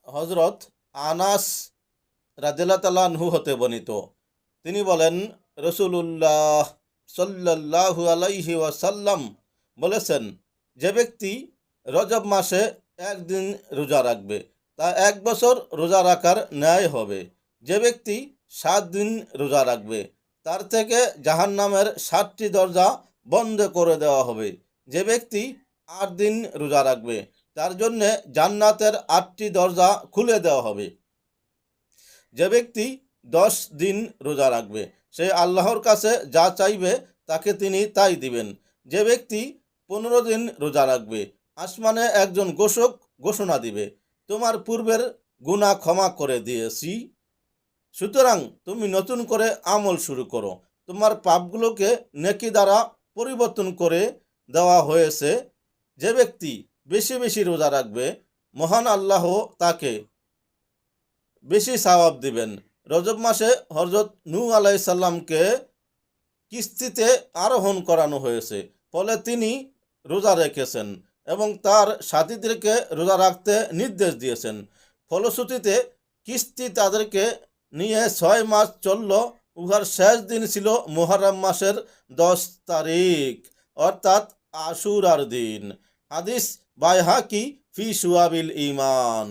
হজরত আনাস রাদিয়াল্লাহু তাআলা আনহু হতে বর্ণিত, তিনি বলেন রাসূলুল্লাহ সাল্লাল্লাহু আলাইহি ওয়াসাল্লাম বলেছেন, যে ব্যক্তি রজব মাসে একদিন রোজা রাখবে তা 1 বছর রোজা রাখার ন্যায় হবে। যে ব্যক্তি 7 দিন রোজা রাখবে তার থেকে জাহান্নামের 7টি দরজা বন্ধ করে দেওয়া হবে। যে ব্যক্তি 8 দিন রোজা রাখবে তার জন্য জান্নাতের 8টি দরজা খুলে দেওয়া হবে। যে ব্যক্তি 10 দিন রোজা রাখবে সে আল্লাহর কাছে যা চাইবে তাকে তিনি তাই দিবেন। যে ব্যক্তি 15 দিন রোজা রাখবে আসমানে একজন ঘোষক ঘোষণা দিবে, তোমার পূর্বের গুনাহ ক্ষমা করে দিয়েছি, সুতরাং তুমি নতুন করে আমল শুরু করো, তোমার পাপগুলোকে নেকি দ্বারা পরিবর্তন করে দেওয়া হয়েছে। যে ব্যক্তি বেশি বেশি রোজা রাখবে মহান আল্লাহ তাকে বেশি সওয়াব দিবেন। রজব মাসে হযরত নূহ আলাইহিস সালামকে কিস্তিতে আরোহণ করানো হয়েছে, ফলে তিনি রোজা রেখেছেন এবং তার সাথীদেরকে রোজা রাখতে নির্দেশ দিয়েছেন। ফলশ্রুতিতে কিস্তি তাদেরকে নিয়ে 6 মাস চলল। উহার শেষ দিন ছিল মুহররম মাসের 10 তারিখ, অর্থাৎ আশুরার দিন। হাদিস বাইহাকি ফি শুআবিল ঈমান।